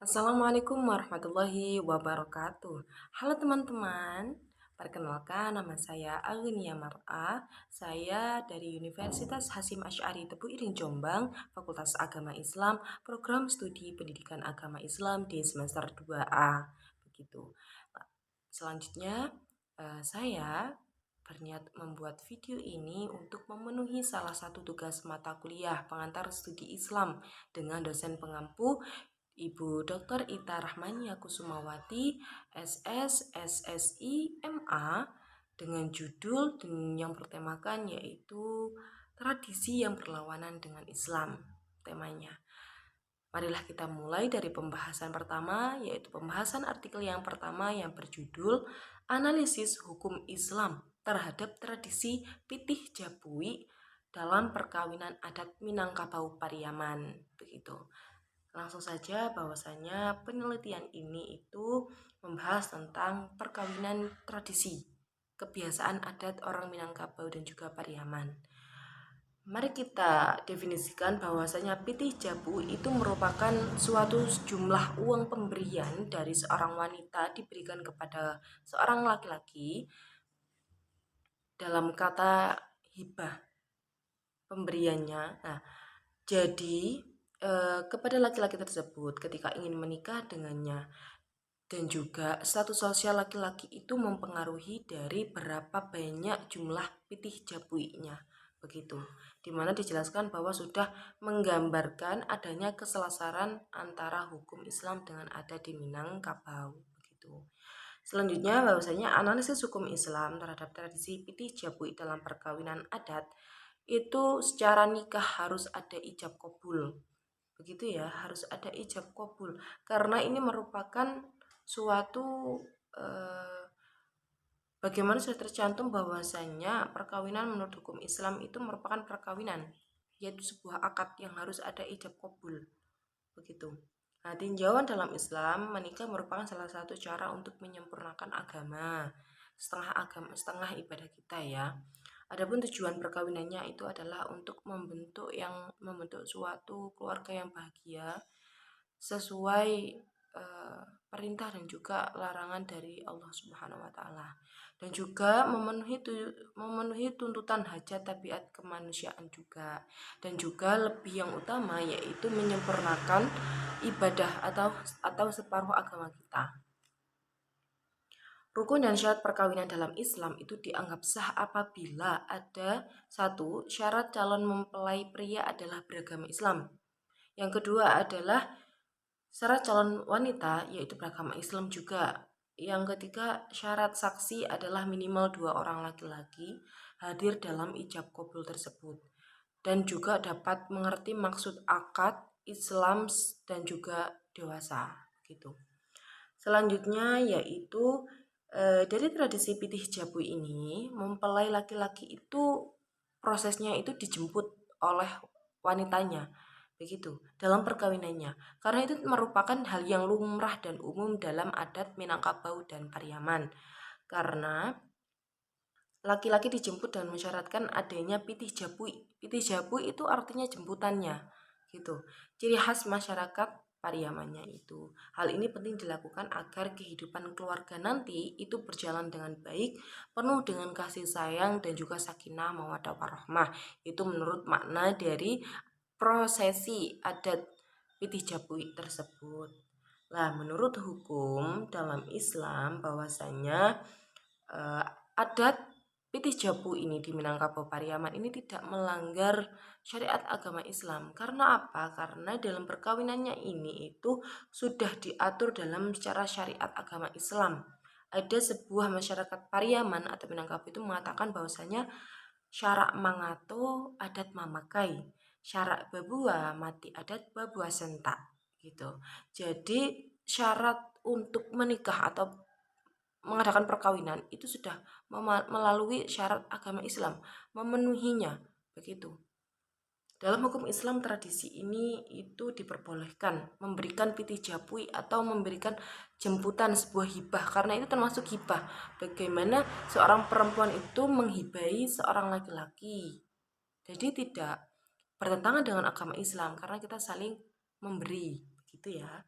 Assalamualaikum warahmatullahi wabarakatuh. Halo teman-teman, perkenalkan nama saya Agnia Mar'a. Saya dari Universitas Hasyim Asy'ari Tebu Ireng Jombang, Fakultas Agama Islam, Program Studi Pendidikan Agama Islam di semester 2A. Begitu. Nah, selanjutnya saya berniat membuat video ini untuk memenuhi salah satu tugas mata kuliah pengantar studi Islam dengan dosen pengampu Ibu Dr. Ita Rahmania Kusumawati, SS, SSI, MA dengan judul yang bertemakan yaitu tradisi yang berlawanan dengan Islam temanya. Marilah kita mulai dari pembahasan pertama, yaitu pembahasan artikel yang pertama yang berjudul Analisis Hukum Islam terhadap Tradisi Pitih Jabui dalam Perkawinan Adat Minangkabau Pariaman. Begitu. Langsung saja bahwasanya penelitian ini itu membahas tentang perkawinan tradisi, kebiasaan adat orang Minangkabau dan juga Pariaman. Mari kita definisikan bahwasanya pitih jabu itu merupakan suatu jumlah uang pemberian dari seorang wanita diberikan kepada seorang laki-laki dalam kata hibah pemberiannya. Nah, jadi kepada laki-laki tersebut ketika ingin menikah dengannya, dan juga status sosial laki-laki itu mempengaruhi dari berapa banyak jumlah pitih jabuinya. Begitu, dimana dijelaskan bahwa sudah menggambarkan adanya keselasaran antara hukum Islam dengan adat di Minangkabau. Begitu. Selanjutnya bahwasanya analisis hukum Islam terhadap tradisi pitih jabui dalam perkawinan adat itu secara nikah harus ada ijab kabul. Begitu ya, harus ada ijab kabul karena ini merupakan suatu bagaimana sudah tercantum bahwasanya perkawinan menurut hukum Islam itu merupakan perkawinan, yaitu sebuah akad yang harus ada ijab kabul. Begitu. Nah, tinjauan dalam Islam, menikah merupakan salah satu cara untuk menyempurnakan agama, setengah ibadah kita ya. Adapun tujuan perkawinannya itu adalah untuk membentuk suatu keluarga yang bahagia sesuai perintah dan juga larangan dari Allah Subhanahu wa taala, dan juga memenuhi tuntutan hajat tabiat kemanusiaan juga, dan juga lebih yang utama yaitu menyempurnakan ibadah atau separuh agama kita. Rukun dan syarat perkawinan dalam Islam itu dianggap sah apabila ada satu, syarat calon mempelai pria adalah beragama Islam. Yang kedua adalah syarat calon wanita yaitu beragama Islam juga. Yang ketiga, syarat saksi adalah minimal 2 orang laki-laki hadir dalam ijab kabul tersebut dan juga dapat mengerti maksud akad Islam dan juga dewasa gitu. Selanjutnya yaitu dari tradisi pitih jabu ini, mempelai laki-laki itu prosesnya itu dijemput oleh wanitanya, begitu, dalam perkawinannya. Karena itu merupakan hal yang lumrah dan umum dalam adat Minangkabau dan Pariaman. Karena laki-laki dijemput dan mensyaratkan adanya pitih jabui. Pitih jabui itu artinya jemputannya, gitu. Ciri khas masyarakat Pariamannya itu. Hal ini penting dilakukan agar kehidupan keluarga nanti itu berjalan dengan baik, penuh dengan kasih sayang dan juga sakinah mawaddah warahmah. Itu menurut makna dari prosesi adat pitih jabui tersebut. Nah, menurut hukum dalam Islam bahwasanya adat pitih jabu ini di Minangkabau Pariaman ini tidak melanggar syariat agama Islam. Karena apa? Karena dalam perkawinannya ini itu sudah diatur dalam secara syariat agama Islam. Ada sebuah masyarakat Pariaman atau Minangkabau itu mengatakan bahwasanya syarak mangato adat mamakai, syarak babua mati adat babua sentak gitu. Jadi syarat untuk menikah atau mengadakan perkawinan itu sudah melalui syarat agama Islam, memenuhinya begitu. Dalam hukum Islam tradisi ini itu diperbolehkan memberikan pitih jabui atau memberikan jemputan sebuah hibah, karena itu termasuk hibah. Bagaimana seorang perempuan itu menghibahi seorang laki-laki. Jadi tidak bertentangan dengan agama Islam karena kita saling memberi, gitu ya.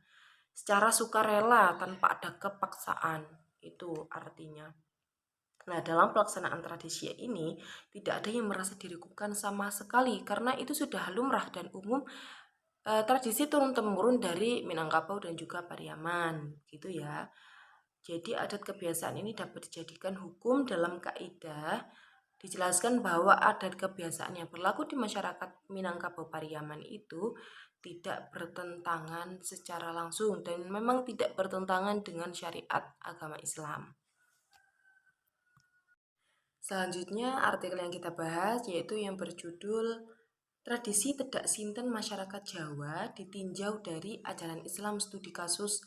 secara sukarela tanpa ada kepaksaan. Itu artinya. Nah, dalam pelaksanaan tradisi ini tidak ada yang merasa dirugikan sama sekali karena itu sudah lumrah dan umum, tradisi turun-temurun dari Minangkabau dan juga Pariaman, gitu ya. Jadi adat kebiasaan ini dapat dijadikan hukum dalam kaidah. Dijelaskan bahwa adat kebiasaan yang berlaku di masyarakat Minangkabau Pariaman itu tidak bertentangan secara langsung dan memang tidak bertentangan dengan syariat agama Islam. Selanjutnya artikel yang kita bahas yaitu yang berjudul Tradisi Tedak Sinten Masyarakat Jawa ditinjau dari ajaran Islam studi kasus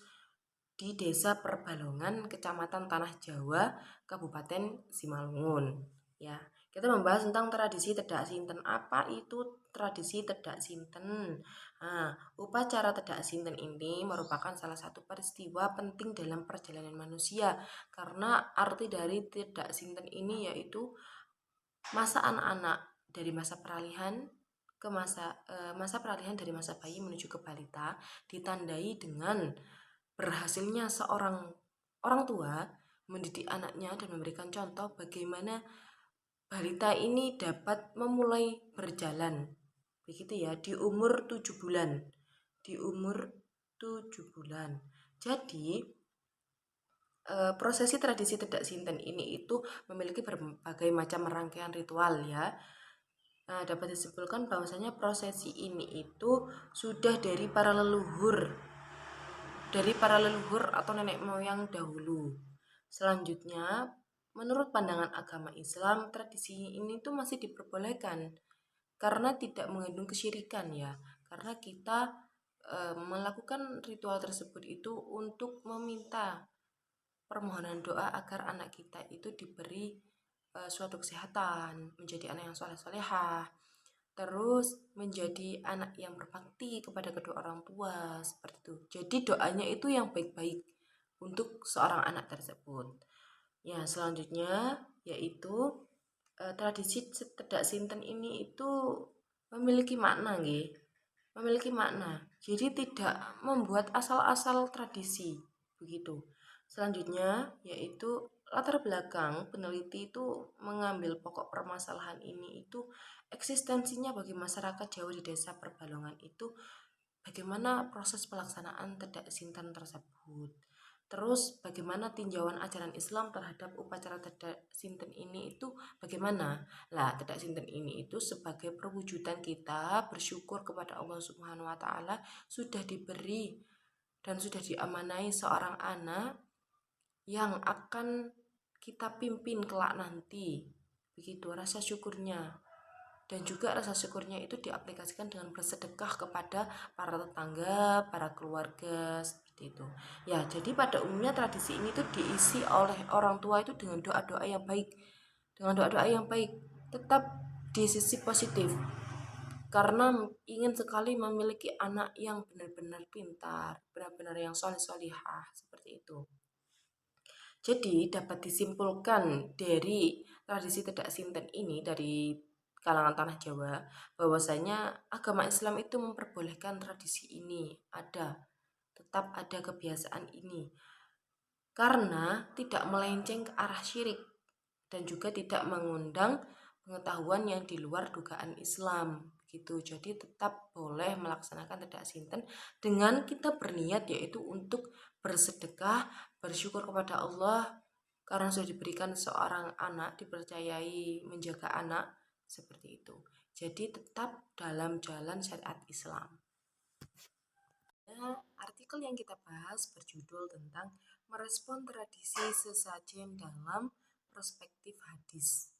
di Desa Perbalongan, Kecamatan Tanah Jawa, Kabupaten Simalungun. Ya, kita membahas tentang tradisi Tedak Sinten. Apa itu tradisi Tedak Sinten? Nah, upacara Tedak Sinten ini merupakan salah satu peristiwa penting dalam perjalanan manusia karena arti dari Tedak Sinten ini yaitu masa anak-anak dari masa peralihan ke masa peralihan dari masa bayi menuju ke balita ditandai dengan berhasilnya seorang orang tua mendidik anaknya dan memberikan contoh bagaimana balita ini dapat memulai berjalan. Begitu ya, di umur 7 bulan. Di umur 7 bulan. Jadi, prosesi tradisi Tedak Sinten ini itu memiliki berbagai macam rangkaian ritual ya. Nah, dapat disimpulkan bahwasanya prosesi ini itu sudah dari para leluhur atau nenek moyang dahulu. Selanjutnya, menurut pandangan agama Islam, tradisi ini tuh masih diperbolehkan karena tidak mengandung kesyirikan ya. Karena kita melakukan ritual tersebut itu untuk meminta permohonan doa agar anak kita itu diberi suatu kesehatan, menjadi anak yang soleh-solehah, terus menjadi anak yang berbakti kepada kedua orang tua, seperti itu. Jadi doanya itu yang baik-baik untuk seorang anak tersebut. Ya, selanjutnya yaitu tradisi Tedak Sinten ini itu memiliki makna nggih. Memiliki makna. Jadi tidak membuat asal-asal tradisi begitu. Selanjutnya yaitu latar belakang peneliti itu mengambil pokok permasalahan ini itu eksistensinya bagi masyarakat Jawa di desa Perbalongan itu bagaimana proses pelaksanaan Tedak Sinten tersebut. Terus bagaimana tinjauan ajaran Islam terhadap upacara Tedak Sinten ini itu bagaimana? Lah, Tedak Sinten ini itu sebagai perwujudan kita bersyukur kepada Allah Subhanahu wa taala sudah diberi dan sudah diamanai seorang anak yang akan kita pimpin kelak nanti. Begitu rasa syukurnya. Dan juga rasa syukurnya itu diaplikasikan dengan bersedekah kepada para tetangga, para keluarga, seperti itu. Ya, jadi pada umumnya tradisi ini tuh diisi oleh orang tua itu dengan doa-doa yang baik. Dengan doa-doa yang baik, tetap di sisi positif. Karena ingin sekali memiliki anak yang benar-benar pintar, benar-benar yang soleh-solihah, seperti itu. Jadi dapat disimpulkan dari tradisi Tedak Sinten ini dari kalangan tanah Jawa bahwasanya agama Islam itu memperbolehkan tradisi ini ada, tetap ada kebiasaan ini karena tidak melenceng ke arah syirik dan juga tidak mengundang pengetahuan yang di luar dugaan Islam gitu. Jadi tetap boleh melaksanakan Tedak Sinten dengan kita berniat yaitu untuk bersedekah, bersyukur kepada Allah karena sudah diberikan seorang anak, dipercayai menjaga anak seperti itu. Jadi tetap dalam jalan syariat Islam. Nah, artikel yang kita bahas berjudul tentang merespon tradisi sesajen dalam perspektif hadis.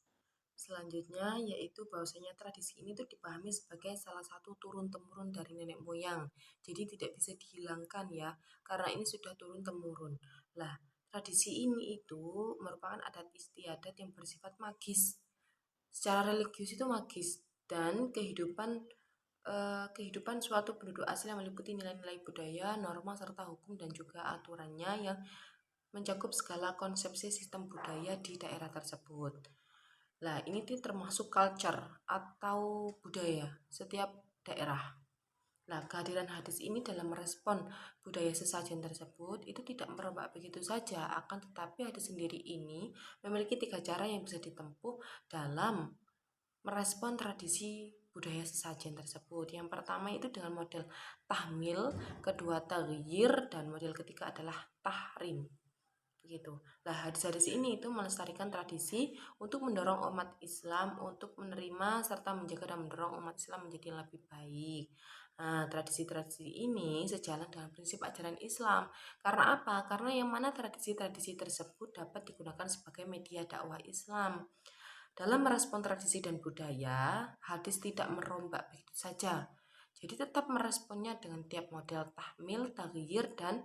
Selanjutnya yaitu bahwasanya tradisi ini tuh dipahami sebagai salah satu turun-temurun dari nenek moyang. Jadi tidak bisa dihilangkan ya, karena ini sudah turun-temurun. Lah, tradisi ini itu merupakan adat istiadat yang bersifat magis. Secara religius itu magis dan kehidupan suatu penduduk asli yang meliputi nilai-nilai budaya, norma serta hukum dan juga aturannya yang mencakup segala konsepsi sistem budaya di daerah tersebut. Nah, ini tuh termasuk culture atau budaya setiap daerah. Nah, kehadiran hadis ini dalam merespon budaya sesajen tersebut itu tidak merombak begitu saja, akan tetapi hadis sendiri ini memiliki 3 cara yang bisa ditempuh dalam merespon tradisi budaya sesajen tersebut. Yang pertama itu dengan model tahmil, kedua taghyir, dan model ketiga adalah tahrim. Begitu. Nah, hadis-hadis ini itu melestarikan tradisi untuk mendorong umat Islam untuk menerima serta menjaga dan mendorong umat Islam menjadi lebih baik. Nah, tradisi-tradisi ini sejalan dengan prinsip ajaran Islam. Karena apa? Karena yang mana tradisi-tradisi tersebut dapat digunakan sebagai media dakwah Islam. Dalam merespon tradisi dan budaya, hadis tidak merombak begitu saja. Jadi tetap meresponnya dengan tiap model tahmil, taghyir, dan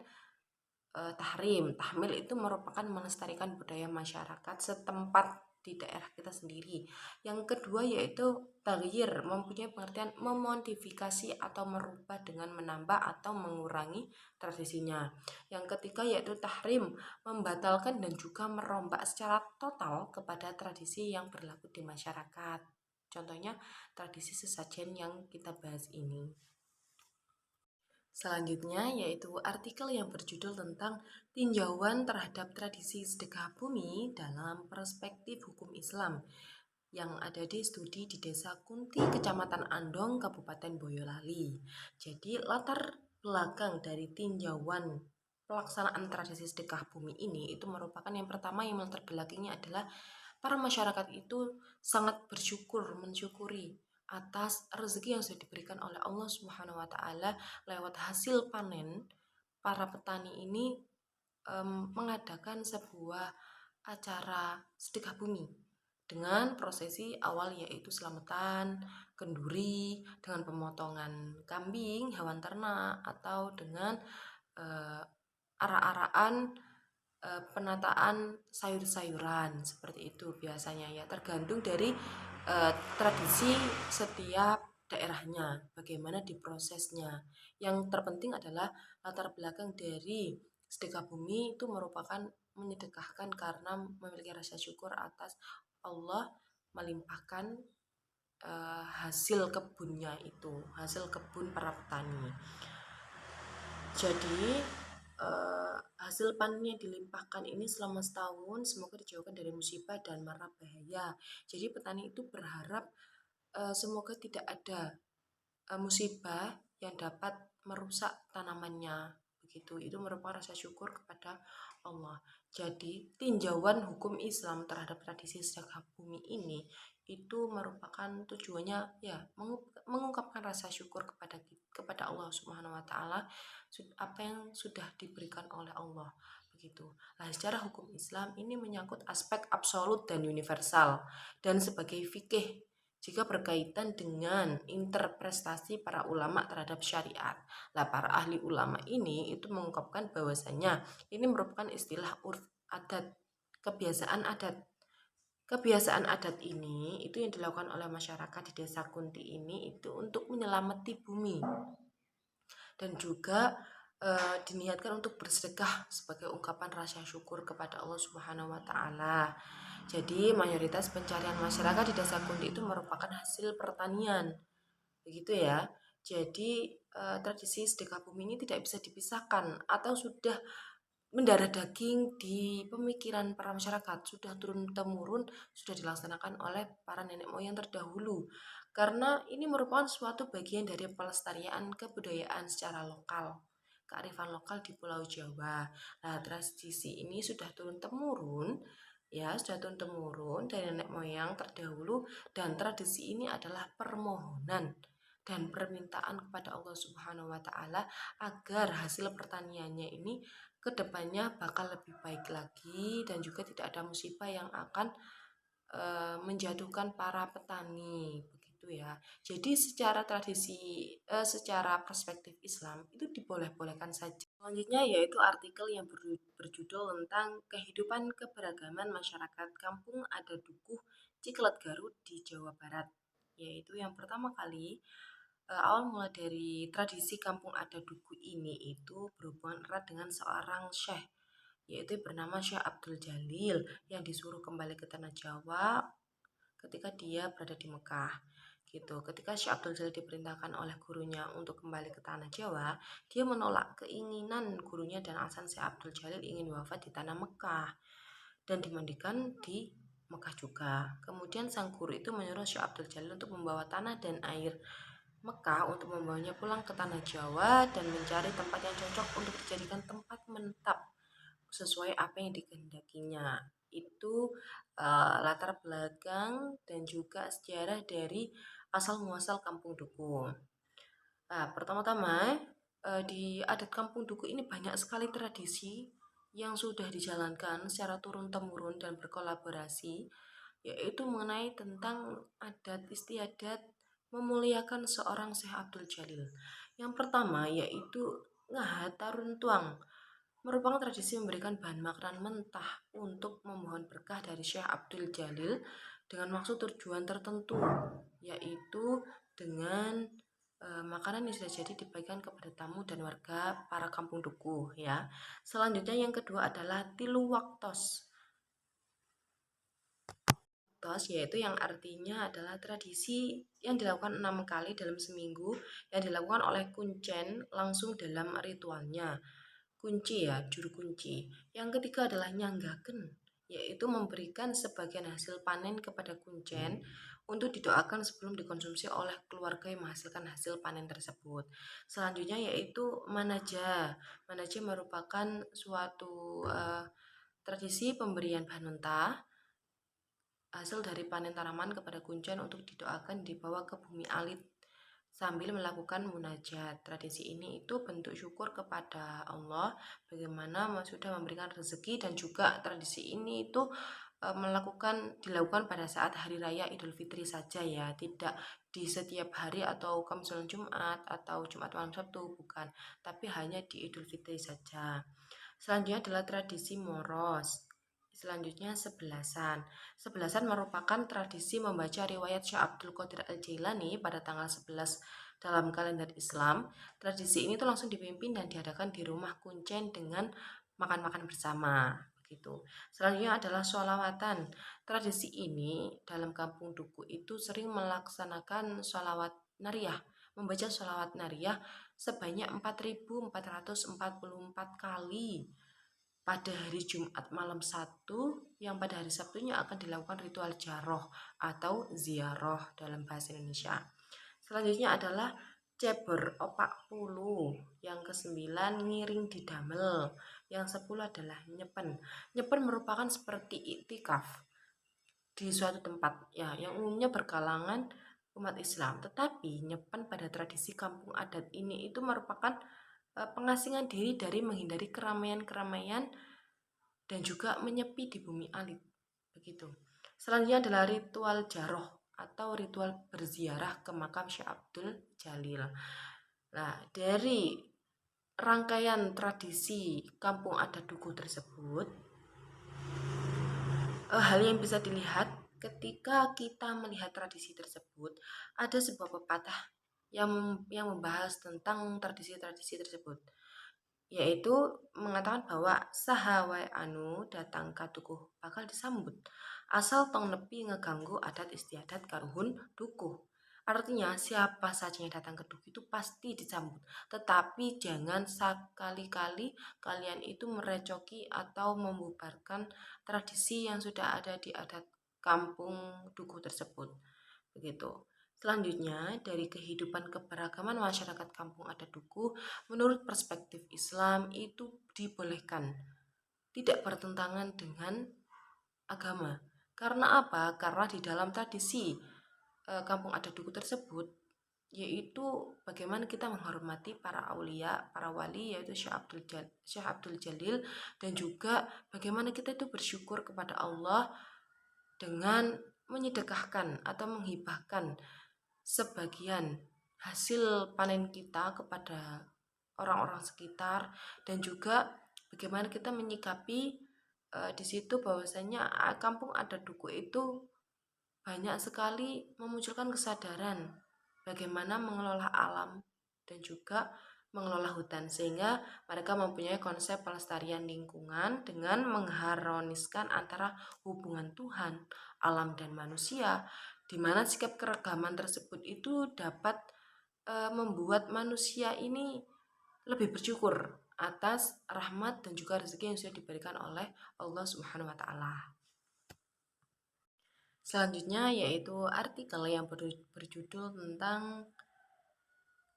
tahrim. Tahmil itu merupakan melestarikan budaya masyarakat setempat di daerah kita sendiri. Yang kedua yaitu taghyir, mempunyai pengertian memodifikasi atau merubah dengan menambah atau mengurangi tradisinya. Yang ketiga yaitu tahrim, membatalkan dan juga merombak secara total kepada tradisi yang berlaku di masyarakat. Contohnya tradisi sesajen yang kita bahas ini. Selanjutnya yaitu artikel yang berjudul tentang tinjauan terhadap tradisi sedekah bumi dalam perspektif hukum Islam yang ada di studi di Desa Kunti, Kecamatan Andong, Kabupaten Boyolali. Jadi latar belakang dari tinjauan pelaksanaan tradisi sedekah bumi ini itu merupakan yang pertama yang latar belakangnya adalah para masyarakat itu sangat mensyukuri atas rezeki yang sudah diberikan oleh Allah Subhanahu wa taala lewat hasil panen. Para petani ini mengadakan sebuah acara sedekah bumi dengan prosesi awal yaitu selamatan, kenduri, dengan pemotongan kambing, hewan ternak, atau dengan arak-arakan penataan sayur-sayuran seperti itu biasanya ya, tergantung dari tradisi setiap daerahnya bagaimana diprosesnya. Yang terpenting adalah latar belakang dari sedekah bumi itu merupakan menyedekahkan karena memiliki rasa syukur atas Allah melimpahkan hasil kebunnya itu, hasil kebun para petani. Jadi hasil panennya dilimpahkan ini selama setahun semoga dijauhkan dari musibah dan mara bahaya. Jadi petani itu berharap semoga tidak ada musibah yang dapat merusak tanamannya. Begitu, itu merupakan rasa syukur kepada Allah. Jadi tinjauan hukum Islam terhadap tradisi sedekah bumi ini itu merupakan tujuannya ya mengungkapkan rasa syukur kepada Allah Subhanahu wa taala apa yang sudah diberikan oleh Allah begitu. Nah, secara hukum Islam ini menyangkut aspek absolut dan universal dan sebagai fikih jika berkaitan dengan interpretasi para ulama terhadap syariat. Nah, para ahli ulama ini itu mengungkapkan bahwasanya ini merupakan istilah urf adat, kebiasaan adat. Kebiasaan adat ini itu yang dilakukan oleh masyarakat di Desa Kunti ini itu untuk menyelamati bumi dan juga diniatkan untuk bersedekah sebagai ungkapan rasa syukur kepada Allah Subhanahu wa taala. Jadi mayoritas pencarian masyarakat di Desa Kunti itu merupakan hasil pertanian. Begitu ya. Jadi tradisi sedekah bumi ini tidak bisa dipisahkan atau sudah mendarah daging di pemikiran para masyarakat, sudah turun temurun, sudah dilaksanakan oleh para nenek moyang terdahulu. Karena ini merupakan suatu bagian dari pelestarian kebudayaan secara lokal, kearifan lokal di Pulau Jawa. Nah, tradisi ini sudah turun temurun ya, sudah turun temurun dari nenek moyang terdahulu dan tradisi ini adalah permohonan dan permintaan kepada Allah Subhanahu wa taala agar hasil pertaniannya ini kedepannya bakal lebih baik lagi dan juga tidak ada musibah yang akan menjatuhkan para petani begitu ya. Jadi secara tradisi, secara perspektif Islam itu diboleh-bolehkan saja. Selanjutnya yaitu artikel yang berjudul tentang kehidupan keberagaman masyarakat Kampung Adat Dukuh Ciklet Garut di Jawa Barat. Yaitu yang pertama kali awal mula dari tradisi Kampung Adat Dukuh ini itu berhubungan erat dengan seorang syekh yaitu bernama Syekh Abdul Jalil yang disuruh kembali ke tanah Jawa ketika dia berada di Mekah. gitu. Ketika Syekh Abdul Jalil diperintahkan oleh gurunya untuk kembali ke tanah Jawa, dia menolak keinginan gurunya dan alasan Syekh Abdul Jalil ingin wafat di tanah Mekah dan dimandikan di Mekah juga. Kemudian sang guru itu menyuruh Syekh Abdul Jalil untuk membawa tanah dan air Mekah untuk membawanya pulang ke tanah Jawa dan mencari tempat yang cocok untuk dijadikan tempat menetap sesuai apa yang dikehendakinya. Itu latar belakang dan juga sejarah dari asal muasal Kampung Duku. Nah, pertama-tama di adat Kampung Duku ini banyak sekali tradisi yang sudah dijalankan secara turun-temurun dan berkolaborasi, yaitu mengenai tentang adat istiadat memuliakan seorang Syekh Abdul Jalil. Yang pertama yaitu ngahat tarun tuang, merupakan tradisi memberikan bahan makanan mentah untuk memohon berkah dari Syekh Abdul Jalil dengan maksud tujuan tertentu, yaitu dengan makanan yang sudah jadi dibagikan kepada tamu dan warga para kampung dukuh ya. Selanjutnya yang kedua adalah tilu waktos. Yaitu yang artinya adalah tradisi yang dilakukan 6 kali dalam seminggu yang dilakukan oleh kuncen langsung dalam ritualnya. Kunci ya, juru kunci. Yang ketiga adalah nyanggaken, yaitu memberikan sebagian hasil panen kepada kuncen untuk didoakan sebelum dikonsumsi oleh keluarga yang menghasilkan hasil panen tersebut. Selanjutnya yaitu manaja. Manaja merupakan suatu tradisi pemberian bahan mentah hasil dari panen tanaman kepada kuncen untuk didoakan dibawa ke bumi alit sambil melakukan munajat. Tradisi ini itu bentuk syukur kepada Allah bagaimana sudah memberikan rezeki, dan juga tradisi ini itu dilakukan pada saat hari raya Idul Fitri saja ya, tidak di setiap hari atau Kamis malam Jumat atau Jumat malam Sabtu, bukan, tapi hanya di Idul Fitri saja. Selanjutnya adalah tradisi Moros. Selanjutnya sebelasan. Sebelasan merupakan tradisi membaca riwayat Syekh Abdul Qadir Al-Jailani pada tanggal 11 dalam kalender Islam. Tradisi ini tuh langsung dipimpin dan diadakan di rumah kuncen dengan makan-makan bersama. Begitu. Selanjutnya adalah sholawatan. Tradisi ini dalam kampung Duku itu sering melaksanakan sholawat nariyah, membaca sholawat nariyah sebanyak 4.444 kali pada hari Jumat malam 1, yang pada hari Sabtunya akan dilakukan ritual jaroh atau ziarah dalam bahasa Indonesia. Selanjutnya adalah ceber opak pulu, yang ke-9 ngiring didamel, yang 10 adalah nyepen. Nyepen merupakan seperti iktikaf di suatu tempat ya, yang umumnya berkalangan umat Islam, tetapi nyepen pada tradisi kampung adat ini itu merupakan pengasingan diri dari menghindari keramaian-keramaian dan juga menyepi di bumi alit. Begitu. Selanjutnya adalah ritual jaroh atau ritual berziarah ke makam Syekh Abdul Jalil. Nah, dari rangkaian tradisi kampung adat Duku tersebut, hal yang bisa dilihat ketika kita melihat tradisi tersebut, ada sebuah pepatah yang membahas tentang tradisi-tradisi tersebut, yaitu mengatakan bahwa sahawai anu datang ka dukuh bakal disambut asal tong nepi ngeganggu adat istiadat karuhun dukuh. Artinya siapa saja yang datang ke dukuh itu pasti disambut, tetapi jangan sekali-kali kalian itu merecoki atau membubarkan tradisi yang sudah ada di adat kampung dukuh tersebut. Begitu. Selanjutnya, dari kehidupan keberagaman masyarakat kampung adat Duku, menurut perspektif Islam itu dibolehkan, tidak bertentangan dengan agama. Karena apa? Karena di dalam tradisi kampung adat Duku tersebut, yaitu bagaimana kita menghormati para aulia, para wali, yaitu Syekh Abdul Jalil, dan juga bagaimana kita itu bersyukur kepada Allah dengan menyedekahkan atau menghibahkan sebagian hasil panen kita kepada orang-orang sekitar, dan juga bagaimana kita menyikapi di situ bahwasanya kampung adat Duku itu banyak sekali memunculkan kesadaran bagaimana mengelola alam dan juga mengelola hutan, sehingga mereka mempunyai konsep pelestarian lingkungan dengan mengharmoniskan antara hubungan Tuhan, alam dan manusia di mana sikap keragaman tersebut itu dapat membuat manusia ini lebih bersyukur atas rahmat dan juga rezeki yang sudah diberikan oleh Allah Subhanahu wa taala. Selanjutnya yaitu artikel yang berjudul tentang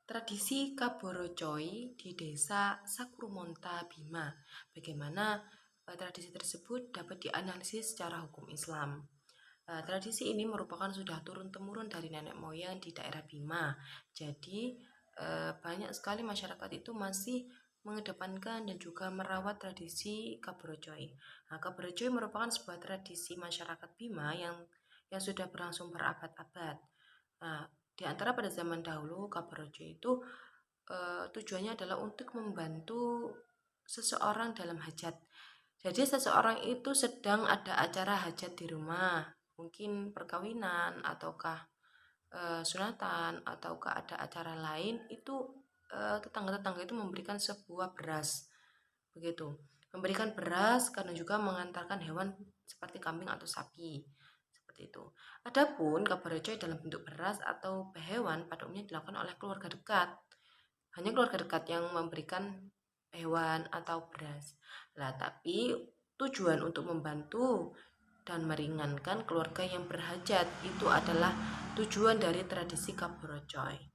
tradisi Kaborocoi di desa Sakrumonta Bima. Bagaimana tradisi tersebut dapat dianalisis secara hukum Islam. Tradisi ini merupakan sudah turun-temurun dari nenek moyang di daerah Bima. Jadi banyak sekali masyarakat itu masih mengedepankan dan juga merawat tradisi Kaborocoi. Nah, Kaborocoi merupakan sebuah tradisi masyarakat Bima yang sudah berlangsung berabad-abad. Nah, di antara pada zaman dahulu Kaborocoi itu tujuannya adalah untuk membantu seseorang dalam hajat. Jadi seseorang itu sedang ada acara hajat di rumah, mungkin perkawinan ataukah sunatan ataukah ada acara lain, itu tetangga-tetangga itu memberikan sebuah beras, begitu. Memberikan beras karena juga mengantarkan hewan seperti kambing atau sapi, seperti itu. Adapun kabar receh dalam bentuk beras atau hewan pada umumnya dilakukan oleh keluarga dekat. Hanya keluarga dekat yang memberikan hewan atau beras. Nah, tapi tujuan untuk membantu dan meringankan keluarga yang berhajat itu adalah tujuan dari tradisi Kaborocoi.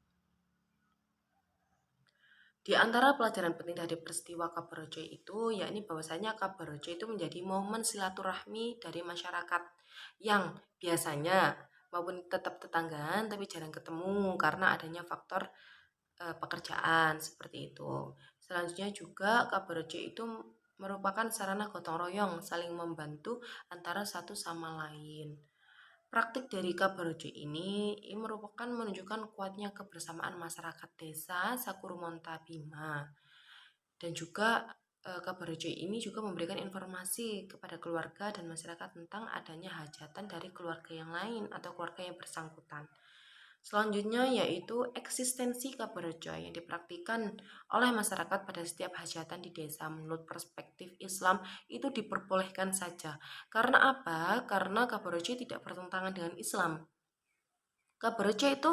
Di antara pelajaran penting dari peristiwa Kaborocoi itu, yakni bahwasanya Kaborocoi itu menjadi momen silaturahmi dari masyarakat yang biasanya maupun tetap tetanggaan tapi jarang ketemu karena adanya faktor pekerjaan seperti itu. Selanjutnya juga Kaborocoi itu merupakan sarana gotong royong saling membantu antara satu sama lain. Praktik dari Kabarojo ini merupakan menunjukkan kuatnya kebersamaan masyarakat desa Sakurumonta Bima. Dan juga Kabarojo ini juga memberikan informasi kepada keluarga dan masyarakat tentang adanya hajatan dari keluarga yang lain atau keluarga yang bersangkutan. Selanjutnya yaitu eksistensi Kabarejo yang dipraktikkan oleh masyarakat pada setiap hajatan di desa. Menurut perspektif Islam itu diperbolehkan saja. Karena apa? Karena Kabarejo tidak bertentangan dengan Islam. Kabarejo itu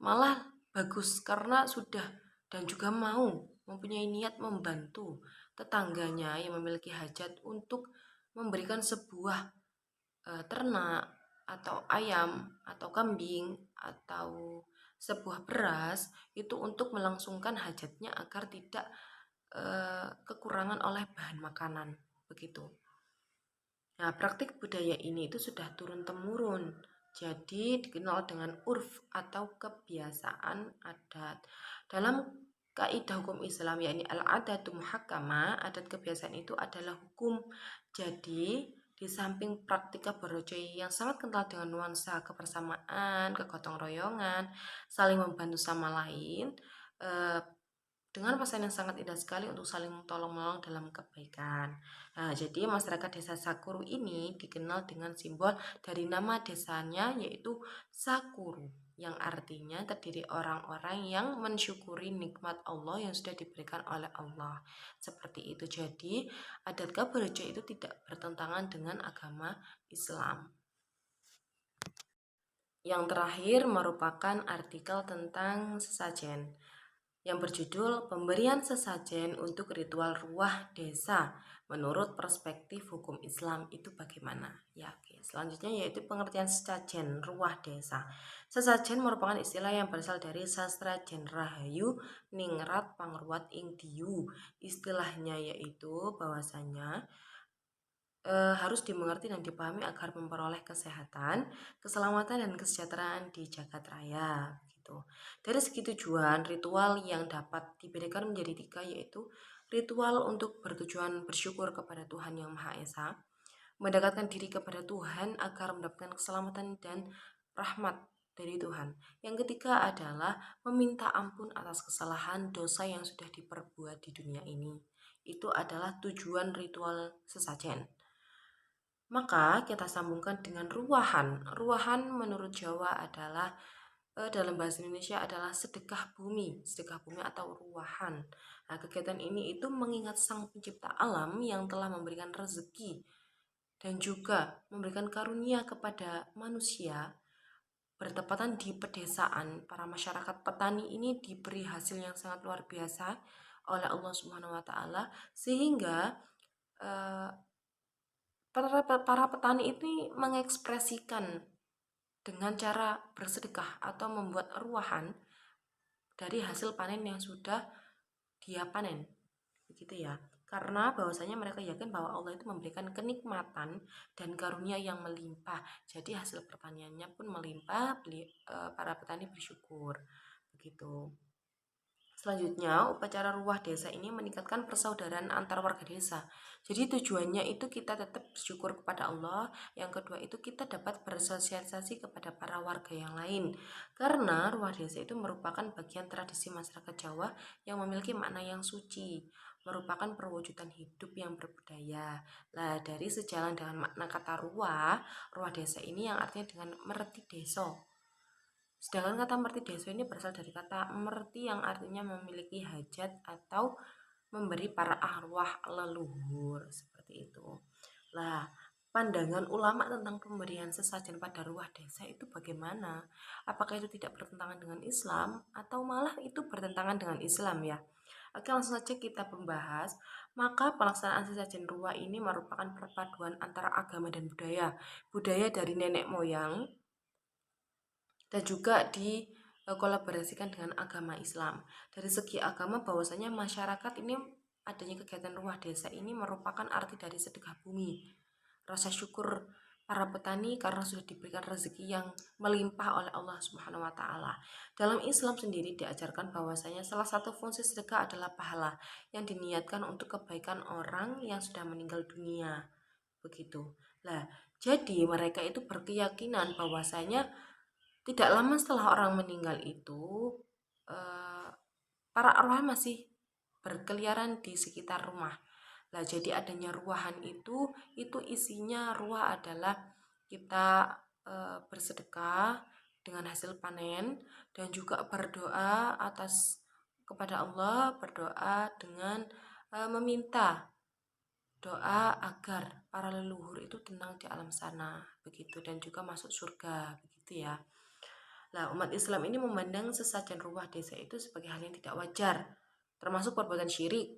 malah bagus karena sudah dan juga mau mempunyai niat membantu tetangganya yang memiliki hajat untuk memberikan sebuah ternak atau ayam atau kambing atau sebuah beras itu untuk melangsungkan hajatnya agar tidak kekurangan oleh bahan makanan begitu. Nah, praktik budaya ini itu sudah turun temurun. Jadi dikenal dengan urf atau kebiasaan adat. Dalam kaidah hukum Islam yakni al-adatu muhakkama, adat kebiasaan itu adalah hukum. Jadi di samping praktik Kabarojoi yang sangat kental dengan nuansa kebersamaan, kegotong royongan, saling membantu sama lain, eh, dengan pesan yang sangat indah sekali untuk saling tolong-menolong dalam kebaikan. Nah, jadi masyarakat desa Sakuru ini dikenal dengan simbol dari nama desanya yaitu Sakuru, yang artinya terdiri orang-orang yang mensyukuri nikmat Allah yang sudah diberikan oleh Allah. Seperti itu. Jadi, adat Kabarjo itu tidak bertentangan dengan agama Islam. Yang terakhir merupakan artikel tentang sesajen yang berjudul Pemberian Sesajen untuk Ritual Ruah Desa menurut perspektif hukum Islam itu bagaimana? Ya, oke. Selanjutnya yaitu pengertian sesajen ruah desa. Sesajen merupakan istilah yang berasal dari sastra Jen Rahayu Ningrat Pangruat ing Diyu. Istilahnya yaitu bahwasanya harus dimengerti dan dipahami agar memperoleh kesehatan, keselamatan dan kesejahteraan di jagat raya gitu. Dari segi tujuan, ritual yang dapat dibedakan menjadi 3 yaitu ritual untuk bertujuan bersyukur kepada Tuhan Yang Maha Esa, mendekatkan diri kepada Tuhan agar mendapatkan keselamatan dan rahmat dari Tuhan. Yang ketiga adalah meminta ampun atas kesalahan dosa yang sudah diperbuat di dunia ini. Itu adalah tujuan ritual sesajen. Maka kita sambungkan dengan ruahan. Ruahan menurut Jawa adalah dalam bahasa Indonesia adalah sedekah bumi atau ruahan. Nah, kegiatan ini itu mengingat Sang Pencipta alam yang telah memberikan rezeki dan juga memberikan karunia kepada manusia bertepatan di pedesaan, para masyarakat petani ini diberi hasil yang sangat luar biasa oleh Allah Subhanahu wa taala, sehingga eh, para petani ini mengekspresikan dengan cara bersedekah atau membuat ruahan dari hasil panen yang sudah dia panen, begitu ya. Karena bahwasanya mereka yakin bahwa Allah itu memberikan kenikmatan dan karunia yang melimpah. Jadi hasil pertaniannya pun melimpah, para petani bersyukur. Begitu. Selanjutnya, upacara ruah desa ini meningkatkan persaudaraan antar warga desa. Jadi tujuannya itu kita tetap bersyukur kepada Allah. Yang kedua itu kita dapat bersosialisasi kepada para warga yang lain. Karena ruah desa itu merupakan bagian tradisi masyarakat Jawa yang memiliki makna yang suci, merupakan perwujudan hidup yang berbudaya. Nah, dari sejalan dengan makna kata ruah desa ini yang artinya dengan mereti deso. Sedangkan kata merti deso ini berasal dari kata merti yang artinya memiliki hajat atau memberi para arwah leluhur, seperti itu. Lah, pandangan ulama tentang pemberian sesajen pada ruah desa itu bagaimana? Apakah itu tidak bertentangan dengan Islam atau malah itu bertentangan dengan Islam ya? Oke, langsung saja kita membahas. Maka pelaksanaan sesajen ruah ini merupakan perpaduan antara agama dan budaya. Budaya dari nenek moyang dan juga dikolaborasikan dengan agama Islam. Dari segi agama bahwasanya masyarakat ini adanya kegiatan rumah desa ini merupakan arti dari sedekah bumi, rasa syukur para petani karena sudah diberikan rezeki yang melimpah oleh Allah Subhanahu wa taala. Dalam Islam sendiri diajarkan bahwasanya salah satu fungsi sedekah adalah pahala yang diniatkan untuk kebaikan orang yang sudah meninggal dunia. Begitu. Lah, jadi mereka itu berkeyakinan bahwasanya tidak lama setelah orang meninggal itu, eh, para arwah masih berkeliaran di sekitar rumah. Nah, jadi adanya ruahan itu isinya ruah adalah kita bersedekah dengan hasil panen dan juga berdoa atas kepada Allah, berdoa dengan meminta doa agar para leluhur itu tenang di alam sana, begitu, dan juga masuk surga, begitu ya. Nah, umat Islam ini memandang sesajen ruah desa itu sebagai hal yang tidak wajar, termasuk perbuatan syirik,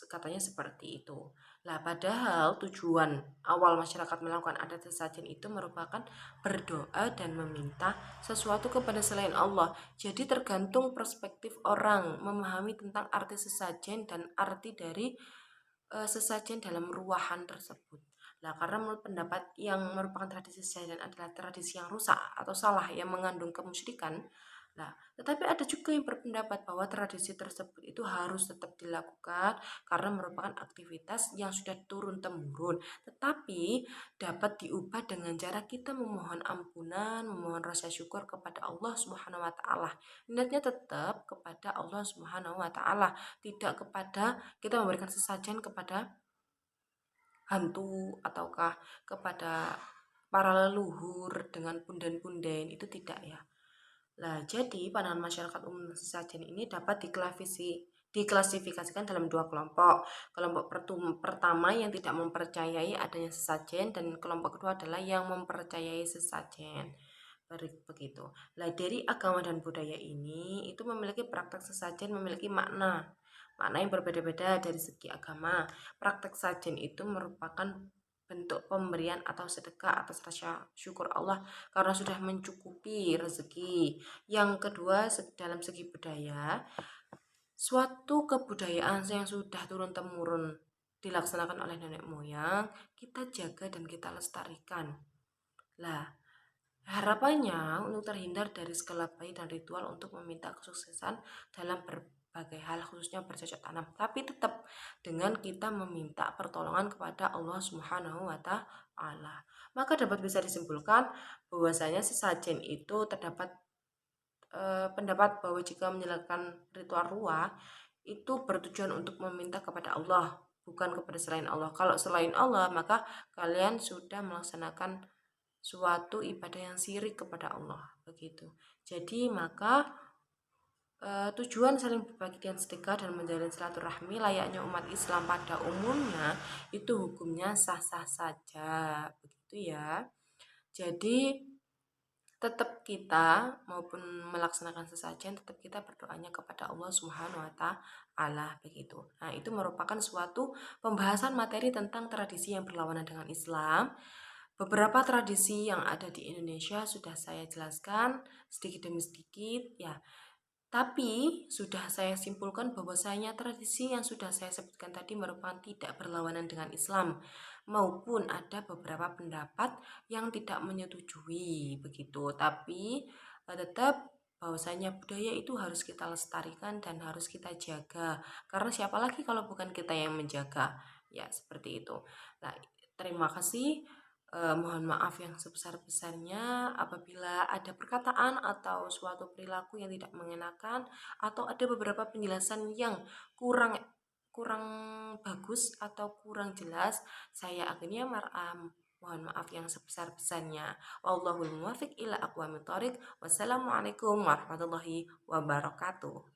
katanya seperti itu. Nah, padahal tujuan awal masyarakat melakukan adat sesajen itu merupakan berdoa dan meminta sesuatu kepada selain Allah. Jadi tergantung perspektif orang memahami tentang arti sesajen dan arti dari sesajen dalam ruahan tersebut. Nah, karena menurut pendapat yang merupakan tradisi sesajen adalah tradisi yang rusak atau salah yang mengandung kemusyrikan. Nah, tetapi ada juga yang berpendapat bahwa tradisi tersebut itu harus tetap dilakukan karena merupakan aktivitas yang sudah turun-temurun, tetapi dapat diubah dengan cara kita memohon ampunan, memohon rasa syukur kepada Allah Subhanahu wa taala. Niatnya tetap kepada Allah Subhanahu wa taala, tidak kepada kita memberikan sesajen kepada hantu ataukah kepada para leluhur dengan punden-punden, itu tidak ya. Nah, jadi pandangan masyarakat umum sesajen ini dapat diklasifikasikan dalam dua kelompok. Kelompok pertama yang tidak mempercayai adanya sesajen dan kelompok kedua adalah yang mempercayai sesajen. Begitu. Nah, dari agama dan budaya ini itu memiliki praktek sesajen memiliki makna yang berbeda-beda dari segi agama. Praktek sajen itu merupakan bentuk pemberian atau sedekah atas rasa syukur Allah karena sudah mencukupi rezeki. Yang kedua, dalam segi budaya, suatu kebudayaan yang sudah turun-temurun dilaksanakan oleh nenek moyang, kita jaga dan kita lestarikan. Lah, harapannya untuk terhindar dari segala bayi dan ritual untuk meminta kesuksesan dalam berbagai hal khususnya bercocok tanam, tapi tetap dengan kita meminta pertolongan kepada Allah Subhanahu wa taala. Maka dapat bisa disimpulkan bahwasanya sesajen itu terdapat pendapat bahwa jika menjalankan ritual ruah itu bertujuan untuk meminta kepada Allah, bukan kepada selain Allah. Kalau selain Allah, maka kalian sudah melaksanakan suatu ibadah yang syirik kepada Allah, begitu. Jadi maka tujuan saling berbagi dan sedekah dan menjalin silaturahmi layaknya umat Islam pada umumnya itu hukumnya sah-sah saja, begitu ya. Jadi tetap kita maupun melaksanakan sesajen tetap kita berdoanya kepada Allah Subhanahu wa taala begitu. Nah, itu merupakan suatu pembahasan materi tentang tradisi yang berlawanan dengan Islam. Beberapa tradisi yang ada di Indonesia sudah saya jelaskan sedikit demi sedikit ya. Tapi sudah saya simpulkan bahwasanya tradisi yang sudah saya sebutkan tadi merupakan tidak berlawanan dengan Islam, maupun ada beberapa pendapat yang tidak menyetujui begitu. Tapi tetap bahwasanya budaya itu harus kita lestarikan dan harus kita jaga. Karena siapa lagi kalau bukan kita yang menjaga? Ya, seperti itu. Nah, terima kasih. Mohon maaf yang sebesar-besarnya apabila ada perkataan atau suatu perilaku yang tidak mengenakan atau ada beberapa penjelasan yang kurang kurang bagus atau kurang jelas. Saya Agnia Mar'am. Mohon maaf yang sebesar-besarnya. Wallahul muwafiq ila aqwamit thoriq. Wassalamualaikum warahmatullahi wabarakatuh.